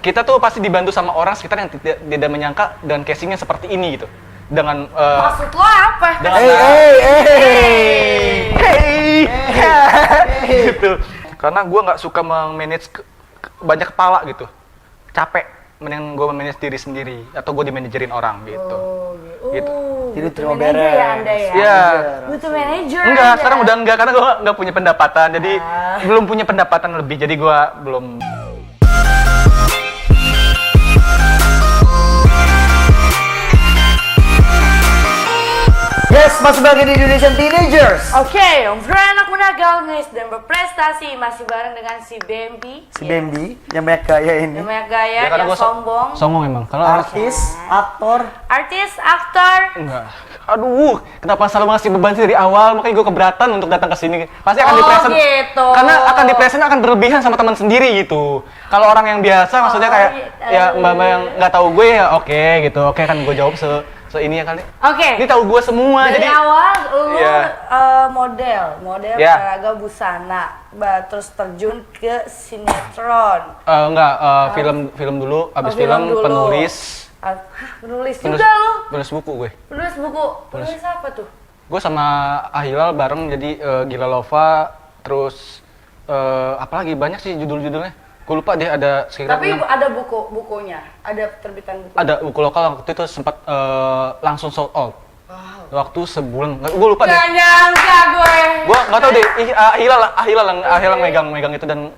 kita tuh pasti dibantu sama orang sekitar yang tidak menyangka dan casingnya seperti ini gitu. Dengan maksud lo apa? Dengan gitu. Karena gue nggak suka memanage banyak kepala gitu, capek. Mending gue memanage diri sendiri atau gue dimanajerin orang gitu. Gitu. Jadi terima manajer beres. ya Anda ya? Iya. Butuh manajer. Enggak, Anda. sekarang udah enggak karena gue nggak punya pendapatan, jadi belum punya pendapatan lebih, jadi gue belum. Yes, masih lagi di Indonesian Teenagers. Oke, beranak muda gaulnis dan berprestasi masih bareng dengan si Bambi. Si Bambi yang banyak gaya ini. Yang banyak gaya, Ya, karena yang gua sombong. Sombong emang. Kalau Artis, aktor. Artis, aktor. enggak. Aduh, kenapa selalu ngasih beban sih dari awal? Makanya gue keberatan untuk datang ke sini. Pasti akan dipresent. Gitu. Karena akan dipresent akan berlebihan sama teman sendiri gitu. Kalau orang yang biasa maksudnya kayak gitu. ya mbak-mbak yang nggak tahu gue ya oke gitu. Oke kan gue jawab se ini ya kali. Oke. Ini tahu gue semua Dari jadi awal lu Iya. model Iya. olahraga busana, terus terjun ke sinetron. enggak film dulu, abis Oh, film film dulu. penulis. Hah, penulis juga lu? Penulis buku gue. Penulis buku. Penulis apa tuh? Gue sama Ahilal bareng jadi Gila Lova, terus apalagi banyak sih judul-judulnya. Gue lupa deh ada sekitar Tapi 6. ada bukunya, ada terbitan buku. Ada buku lokal waktu itu sempat langsung sold out. Wow. Waktu sebulan, gue lupa deh. Gak nyangka gue. Gue nggak tahu deh. Ahilal yang megang itu dan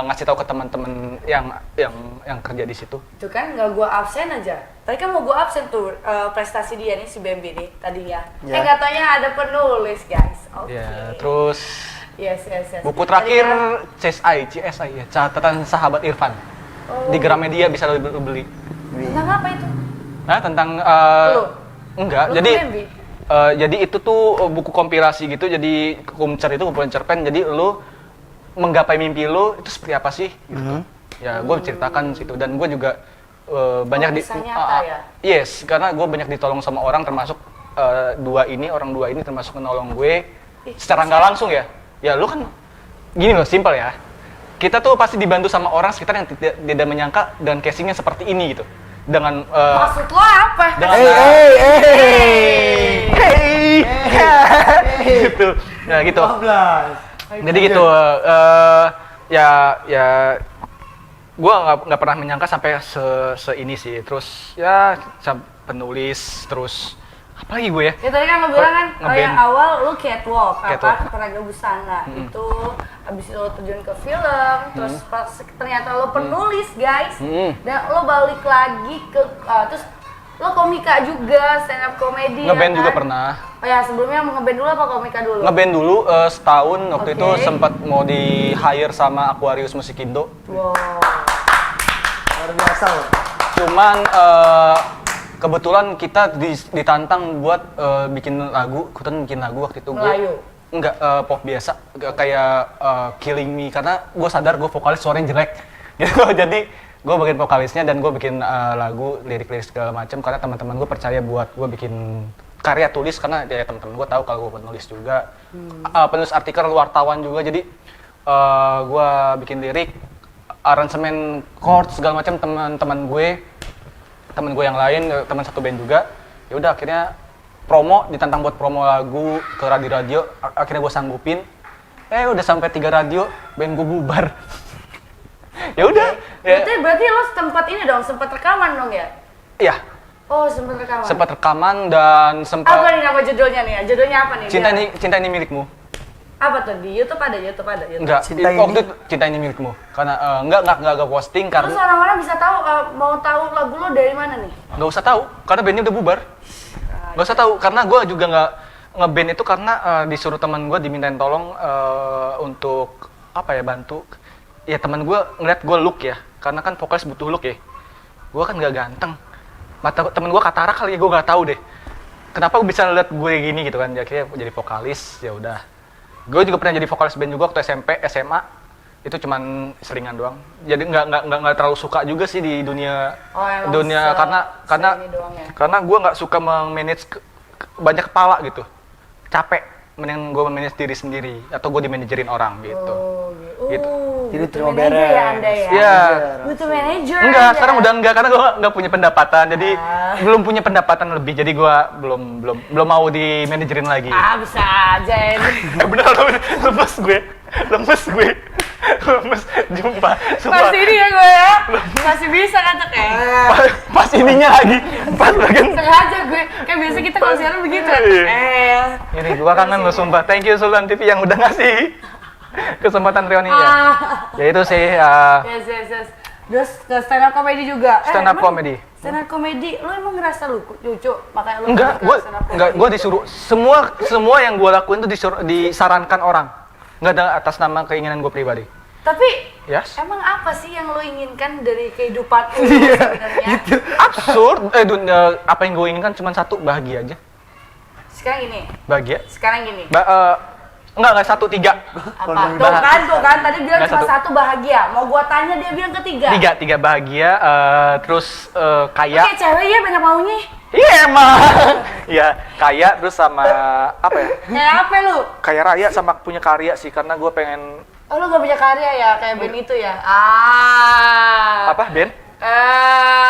ngasih tahu ke teman-teman yang kerja di situ. Itu kan nggak gue absen aja. Tadi kan mau gue absen tuh prestasi dia nih si Bambi nih tadinya. Ya. Nggak taunya ada penulis guys. Oke. Ya, terus Yes. buku terakhir Tadi CSI ya, catatan sahabat Irfan. Oh. Di Gramedia bisa lo beli. kan, tentang apa itu? Nah, tentang Lu? enggak. Lu Jadi tuh Bambi? jadi itu tuh buku kompilasi gitu. Jadi kumcer itu kumpulan cerpen. Jadi lu menggapai mimpi lu itu seperti apa sih? Gitu. Ya, gue ceritakan situ dan gue juga banyak kisah nyata ya? Yes, karena gue banyak ditolong sama orang termasuk orang dua ini termasuk menolong gue secara nggak langsung ya. Ya lu kan gini loh, simpel ya. Kita tuh pasti dibantu sama orang sekitar yang tidak menyangka dan casingnya seperti ini gitu. Dengan Maksud lo apa? dengan gitu. Nah, gitu. 15. Jadi gitu ya gua nggak pernah menyangka sampai ini sih. Terus ya penulis terus apa lagi gue ya? Ya tadi kan lo bilang kan, Ngeband. yang awal lu catwalk, Catwalk. olahraga busana. Itu abis itu lo terjun ke film, terus pas ternyata lo penulis guys, dan lo balik lagi ke, terus lo komika juga, stand up comedy. Ngeband ya juga kan? pernah. Oh ya, sebelumnya mau ngeband dulu apa komika dulu? Ngeband dulu setahun waktu itu Oke. sempat mau di hire sama Aquarius Musikindo. Wow. Luar biasa loh. Cuman kebetulan kita ditantang buat bikin lagu waktu itu. Melayu? Enggak, pop biasa, kayak Killing Me, karena gue sadar gue vokalis suaranya jelek gitu. Jadi gue bagian vokalisnya dan gue bikin lagu, lirik-lirik segala macam karena teman-teman gue percaya buat gue bikin karya tulis karena ya teman-teman gue tahu kalau gue penulis juga, penulis artikel, wartawan juga. Jadi gue bikin lirik, aransemen, chord segala macam. Teman gue yang lain, teman satu band juga. Ya udah akhirnya ditantang buat promo lagu ke radio, akhirnya gue sanggupin. Udah sampai 3 radio, band gue bubar. Ya udah. Ya. Berarti lo sempat rekaman dong ya? Iya, Oh, sempat rekaman. sempat rekaman dan sempat Apa nih nama judulnya nih? Judulnya apa nih? Cinta ini milikmu. Apa tuh di YouTube ada? Enggak, Cinta waktu ini? itu Cinta ini milikmu. Karena enggak posting Terus karena orang-orang bisa tahu mau tahu lagu lo dari mana nih? nggak usah tahu karena bandnya udah bubar. Nggak usah tahu karena gue juga nggak ngeband itu karena disuruh teman gue dimintain tolong untuk apa ya, bantu. Ya teman gue ngeliat gue look ya, karena kan vokalis butuh look ya. Gue kan nggak ganteng. Mata temen gue katarak kali ya, gue nggak tahu deh. Kenapa gue bisa lihat gue gini gitu kan? Akhirnya jadi vokalis, ya udah. Gue juga pernah jadi vokalis band juga waktu SMP, SMA. Itu cuman seringan doang. Jadi nggak terlalu suka juga sih di dunia karena ini doang ya? karena gue nggak suka memanage banyak kepala gitu. Capek. Mending gue memanage diri sendiri atau gue dimanajerin orang gitu. Gitu. Jadi butuh terima manajer beres. ya Anda ya? Iya. Butuh manajer. Enggak, Anda. sekarang udah enggak karena gue nggak punya pendapatan, jadi belum punya pendapatan lebih, jadi gue belum mau di manajerin lagi. Ah, bisa aja ini. Bener, lemes gue, lemes jumpa. Sumpah. Masih ini ya gue ya. Masih bisa kata kayak. Pas ininya lagi, pas bagian. Sengaja gue. Kayak biasa kita kalau siaran begitu. Ini gue kangen lo sumpah. Thank you Sultan TV yang udah ngasih kesempatan reuni ya. Ya itu sih Yes. Terus ke stand up comedy juga. stand up emang comedy. Stand up comedy, lu emang ngerasa lu lucu makanya lu Enggak, ke stand up enggak, comedy? gue disuruh semua yang gue lakuin tuh disarankan orang. Enggak ada atas nama keinginan gue pribadi. Tapi Yes. emang apa sih yang lu inginkan dari kehidupan lu Iya, sebenarnya? Absurd. Apa yang gue inginkan cuma satu, bahagia aja. Sekarang gini. Bahagia. Sekarang gini. Enggak 1, 3. Apa? Tuh kan tadi bilang Nggak, cuma satu. satu bahagia. Mau gua tanya dia bilang ketiga. Tiga bahagia, terus kaya. Oke, cewek ya banyak maunya. Iya emang. Iya, kaya terus sama apa ya? Kayak apa lu? Kaya raya sama punya karya sih, karena gue pengen Oh, lu gak punya karya ya kayak band itu ya? apa, Ben?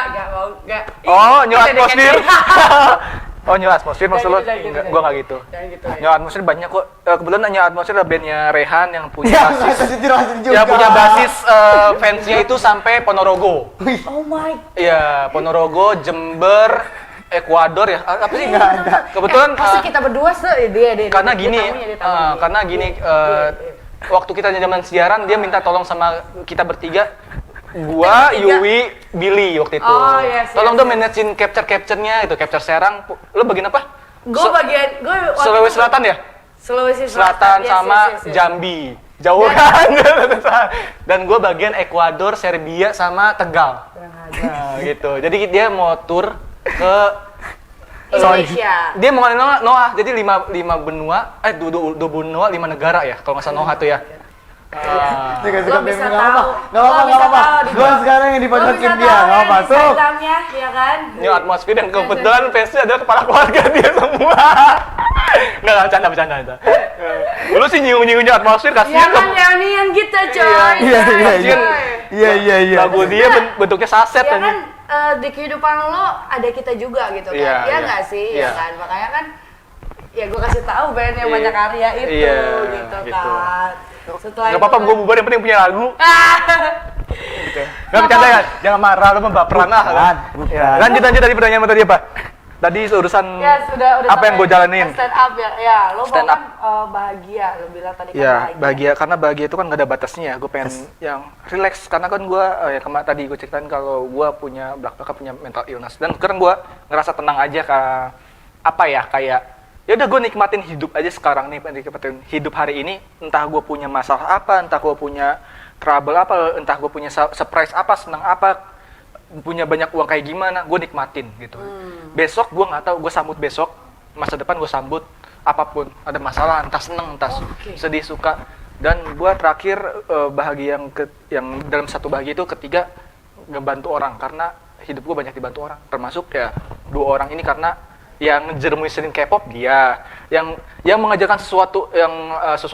Gak mau, gak. Oh, New Kita Atmosphere. dengan- Oh, New Atmosphere maksud lo? Jangan gitu. Gue nggak gitu. Jangan gitu. New Atmosphere banyak kok. Kebetulan New Atmosphere ada bandnya Rehan yang punya Ya, basis. juga. Yang punya basis fansnya itu sampai Ponorogo. Oh my. Iya, Ponorogo, Jember, Ekuador ya. Apa sih? Kebetulan pasti kita berdua dia. karena dia gini, tamunya, dia tamunya. karena gini, waktu kita zaman siaran dia minta tolong sama kita bertiga, gua, Kita bertiga? Yui, Billy waktu itu. Oh, yes, Tolong yes, dong manajein capture-nya itu, capture Serang. Lo bagian apa? Gue bagian, gue Sulawesi Selatan ya? Sulawesi Selatan yes, sama yes. Jambi. Jauh kan? Dan gue bagian Ekuador, Serbia sama Tegal. Nah, gitu. Jadi dia mau tur ke Indonesia. dia mau ngalahin Noah, jadi lima benua, dua benua, 5 negara ya, kalau nggak salah Noah tuh ya. Dia kasih Lo konten, bisa nggak tahu. apa-apa. Nggak apa-apa, Lo bisa nggak apa-apa. tahu di- Gua sekarang yang Lo dipojokin bisa dia, tahu nggak kan apa-apa. di Tuh. Instagramnya, ya kan? New Atmosphere dan kebetulan fansnya adalah kepala keluarga dia semua. Nggak, bercanda. Lu sih nyiung-nyiung New Atmosphere, Ya kasihan kan reunian kita coy. Iya. Kasihan. Iya. Lagu dia bentuknya saset Ya aja. kan di kehidupan lo ada kita juga gitu kan. Iya, Iya iya. nggak sih? Iya. Ya kan? Makanya kan ya gue kasih tahu band yang Iya. banyak karya itu Iya, gitu gitu. kan. Setelah Gak apa-apa, itu gue bubar yang penting punya lagu. Gitu. Gak bercanda ya, jangan marah, lu baperan lah. Bukan. Ya, lanjut tadi pertanyaan tadi apa? Tadi urusan ya sudah apa yang gue sampai jalanin. stand up ya. Ya, lo Stand mau kan bahagia, lo bilang tadi kan Ya, bahagia, karena bahagia itu kan gak ada batasnya ya. Gue pengen yang relax, karena kan gue, ya kemarin tadi gue ceritain kalau gue punya, belakang punya mental illness. Dan sekarang gue ngerasa tenang aja, apa ya, kayak ya udah gue nikmatin hidup aja sekarang nih, nikmatin hidup hari ini. Entah gue punya masalah apa, entah gue punya trouble apa, entah gue punya surprise apa, senang apa, punya banyak uang kayak gimana, gue nikmatin gitu. Besok gue nggak tahu, gue sambut besok, masa depan gue sambut apapun, ada masalah, entah seneng, entah sedih, suka. Dan gue terakhir bahagia yang dalam satu bahagia itu ketiga ngebantu orang, karena hidup gue banyak dibantu orang, termasuk ya 2 orang ini, karena yang ngejermusin K-pop dia, yang mengajarkan sesuatu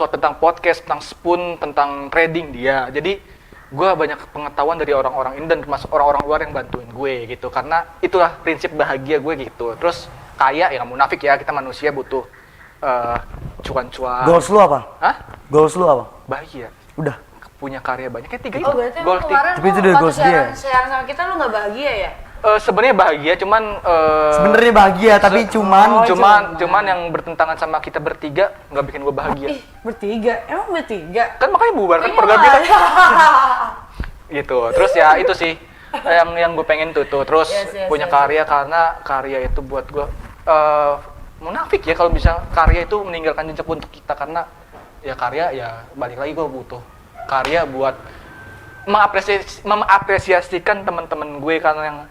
tentang podcast, tentang spoon, tentang trading dia. Jadi gue banyak pengetahuan dari orang-orang ini dan termasuk orang-orang luar yang bantuin gue gitu, karena itulah prinsip bahagia gue gitu. Terus kaya ya nggak munafik ya, kita manusia butuh cuan-cuan. Goals lu apa? Hah? Goals lu apa? Bahagia, Udah. punya karya banyak, kayak 3 itu. Oh berarti emang Goal kemarin Tapi itu lo udah waktu goals dia. siaran sama kita lo nggak bahagia ya? Sebenarnya bahagia, cuman Sebenarnya bahagia, tapi cuman cuman yang bertentangan sama kita bertiga nggak bikin gue bahagia. Ih, bertiga? Emang bertiga? Kan makanya bubar kan Iya program lah. kita. Gitu. Terus ya itu sih yang gue pengen tuh. Terus Yes, punya yes. karya, karena karya itu buat gue munafik ya kalau bisa karya itu meninggalkan jejak untuk kita, karena ya karya ya balik lagi gue butuh karya buat mengapresiasikan teman-teman gue, karena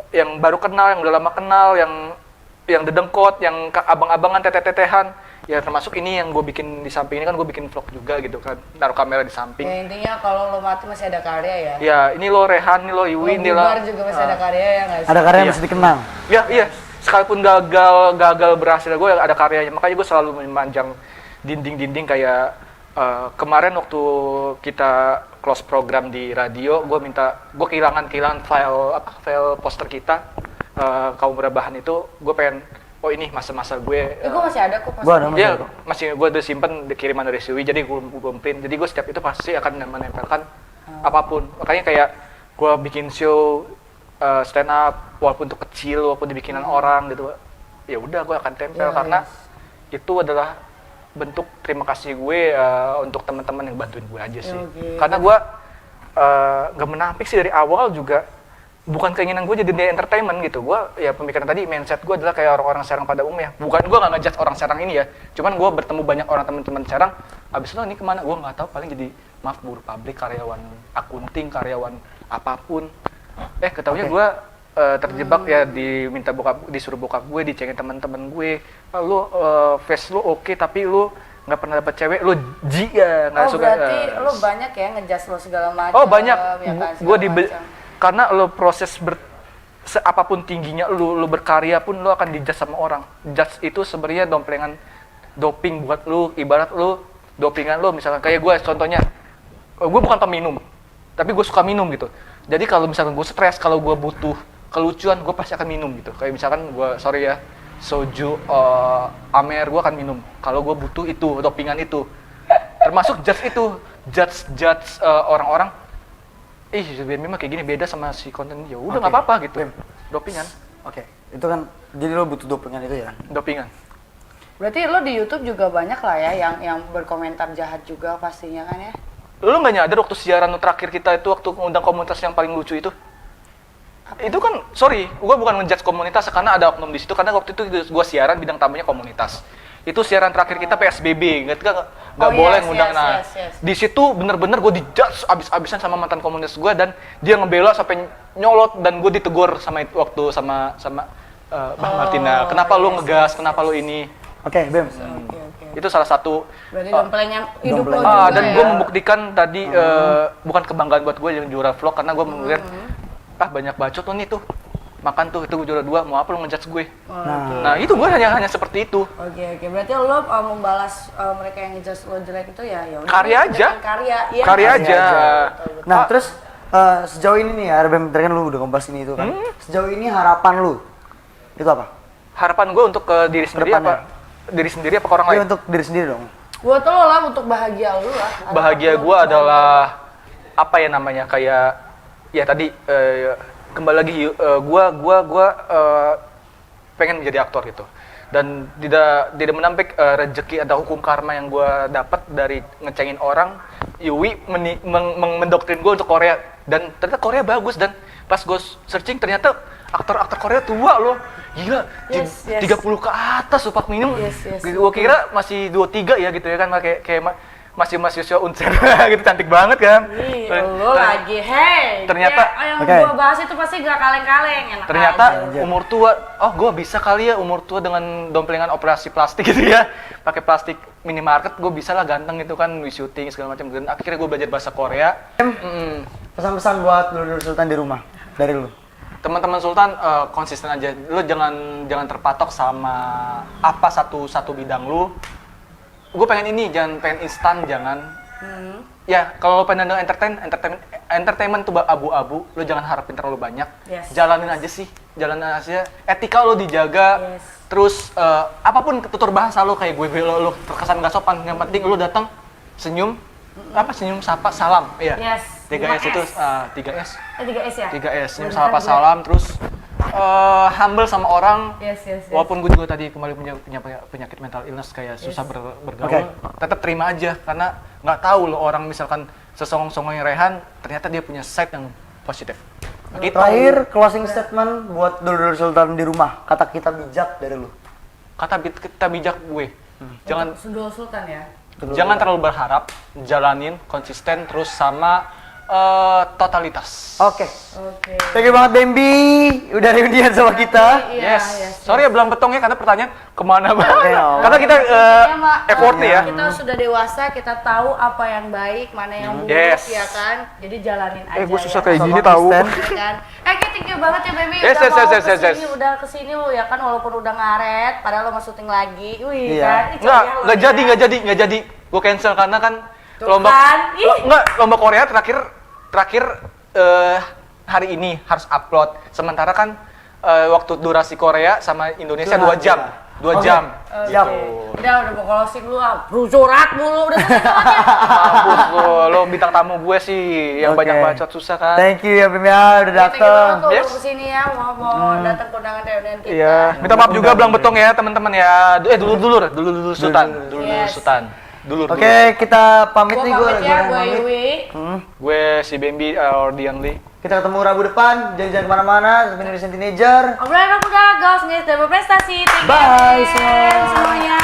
yang baru kenal, yang udah lama kenal, yang dedengkot, yang abang-abangan, teteh-tetehan, ya termasuk ini yang gue bikin di samping ini kan gue bikin vlog juga gitu kan, naruh kamera di samping. Ya intinya kalau lo mati masih ada karya ya? Ya ini lo Rehan, ini lo Iwi, ini lo. bubar juga masih ada karya ya nggak sih? ada karya yang Iya. mesti dikenang. Ya iya, sekalipun gagal berhasil gue ada karyanya, makanya gue selalu memanjang dinding-dinding kayak kemarin waktu kita close program di radio, gue kehilangan file poster kita, kaum rebahan itu. Gue pengen, oh ini masa-masa gue. Gue masih ada kok. Gua ada Iya, masih gue udah simpen di kiriman dari Siwi, jadi gue print. Jadi gue setiap itu pasti akan menempelkan apapun. Makanya kayak gue bikin show stand up, walaupun itu kecil, walaupun dibikinan orang gitu, ya udah gue akan tempel karena itu adalah bentuk terima kasih gue untuk teman-teman yang bantuin gue aja sih. Karena gue gak menampik sih dari awal juga. Bukan keinginan gue jadi di entertainment gitu. Gue ya pemikiran tadi, mindset gue adalah kayak orang-orang Serang pada umumnya. Bukan gue nggak ngejudge orang Serang ini ya. Cuman gue bertemu banyak orang teman-teman Serang. Abis itu ini kemana? Gue nggak tahu. Paling jadi buruh pabrik, karyawan akunting, karyawan apapun. Ketahuinya gue terjebak ya disuruh bokap gue, dicengin teman-teman gue. Lu face lu oke, tapi lu nggak pernah dapet cewek, lu nggak suka. Berarti lu banyak ya ngejudge lo segala macam. Oh banyak. Ya kan, Gue karena lo proses apapun tingginya lu berkarya pun lo akan dijudge sama orang. Judge itu sebenarnya doping buat lu, ibarat lu dopingan lu. Misalkan kayak gue contohnya, gue bukan peminum, tapi gue suka minum gitu. Jadi kalau misalkan gue stres, kalau gue butuh kelucuan, gue pasti akan minum gitu. Kayak misalkan gue, sorry ya, soju, amer, gue akan minum. Kalau gue butuh itu, dopingan itu. Termasuk judge orang-orang. BMI mah kayak gini, beda sama si konten. Ya udah nggak apa-apa gitu. Dopingan. Oke, itu kan jadi lo butuh dopingan itu ya. Dopingan. Berarti lo di YouTube juga banyak lah ya yang berkomentar jahat juga pastinya kan ya? Lo nggak nyadar waktu siaran terakhir kita itu, waktu ngundang komunitas yang paling lucu itu? Itu kan, sorry, gue bukan ngejudge komunitas karena ada oknum di situ, karena waktu itu gue siaran bidang tamunya komunitas. Itu siaran terakhir kita PSBB, nggak boleh ngundang. Di situ bener-bener gue dijudge abis-abisan sama mantan komunitas gue, dan dia ngebela sampai nyolot, dan gue ditegur waktu sama Bang Martina. Kenapa lu ngegas? Kenapa lu ini? Oke, Bem. Itu salah satu. Berarti domplengan hidup lo juga dan ya? gue membuktikan tadi bukan kebanggaan buat gue yang juara vlog, karena gue melihat banyak bacot lo nih tuh. Makan tuh, itu gue juara 2, mau apa lo ngejudge gue? Nah itu gue hanya seperti itu. Oke, berarti lo membalas mereka yang ngejudge lo jelek itu ya udah, karya aja. Karya aja. Betul. Nah, terus sejauh ini nih ya, Bem, tadi kan lu udah ngebahas ini itu kan. Sejauh ini harapan lu itu apa? Harapan gue untuk diri sendiri apa? Diri sendiri apa ke orang lain? Iya, untuk diri sendiri dong. Buat lo lah, untuk bahagia lo lah. Bahagia gue adalah apa ya namanya, kayak ya tadi kembali lagi, gue pengen menjadi aktor gitu, dan tidak menampik rezeki atau hukum karma yang gue dapat dari ngecengin orang. Yui mendoktrin gue untuk Korea, dan ternyata Korea bagus, dan pas gue searching ternyata aktor-aktor Korea tua loh, gila, 30 ke atas upah minimum. Gue kira masih 23 ya gitu ya kan, kayak masih mahasiswa Unser gitu, cantik banget kan. Lo lagi, ternyata yang gua bahas itu pasti gak kaleng-kaleng, enak ternyata aja. Umur tua, gue bisa kali ya umur tua dengan domplengan operasi plastik gitu ya, pakai plastik minimarket, gue bisa lah ganteng gitu kan, syuting segala macam. Dan akhirnya gue belajar bahasa Korea. Pesan-pesan buat Dulur Sultan di rumah dari lu. Teman-teman Sultan, konsisten aja, lu jangan terpatok sama apa satu bidang lu. Gue pengen ini, jangan pengen instan, jangan. Ya, kalau lo pengen entertainment tuh abu-abu, lo jangan harapin terlalu banyak. Jalanin aja. Etika lo dijaga. Terus apapun tutur bahasa lo, kayak gue lo terkesan gak sopan, yang penting lo datang senyum, senyum sapa salam. Iya. 3S itu 3S. 3S ya? 3S, senyum sapa salam, terus humble sama orang. Walaupun gue juga tadi kembali punya penyakit mental illness, kayak susah bergaul, tetap terima aja, karena nggak tahu lo orang misalkan sesongong-songongnya Rehan, ternyata dia punya side yang positif. Gitu. Terakhir, closing statement buat Dulur Sultan di rumah, kata kita bijak dari lu. Kata kita bijak gue, jangan Dulur Sultan ya. Jangan terlalu berharap, jalanin konsisten terus sama totalitas. Oke. Thank you banget Bembi, udah reunian sama kita. Yes. Sorry ya belang betong ya, karena pertanyaan kemana banget. Karena kita effort nih ya. Kita sudah dewasa, kita tahu apa yang baik, mana yang buruk, ya kan. Jadi jalanin aja. Gue susah ya. kayak gini tahu. Kan? Thank you banget ya Bembi. Udah kesini lo ya kan, walaupun udah ngaret, padahal lo mau syuting lagi. Wih kan. Nggak jadi. Gue cancel karena kan Tuh kan, ih. lomba Korea terakhir hari ini harus upload. Sementara kan waktu durasi Korea sama Indonesia 2 jam. 2 Oke. jam. Siap. Udah mau closing lu lah, corak mulu, udah selesai sholatnya. Mampus lo bintang tamu gue sih yang Oke. banyak bacot susah kan. Thank you ya Bim ya udah Thank you banget dateng. tuh Yes. lu kesini ya, mau datang ke undangan reunian kita. Iya, minta maaf juga belang betong ya teman-teman ya. Dulur Sultan, dulur Yes. Sultan. Dulur. Oke, kita pamit Gua nih gue. pamit ya, gue Yui. Gue si Bambi or Dian Lee. Kita ketemu Rabu depan, jangan kemana-mana, sampai Indonesian Teenager. Obrolan aku udah, girls, dan berprestasi. Thank you Bye, again, semuanya.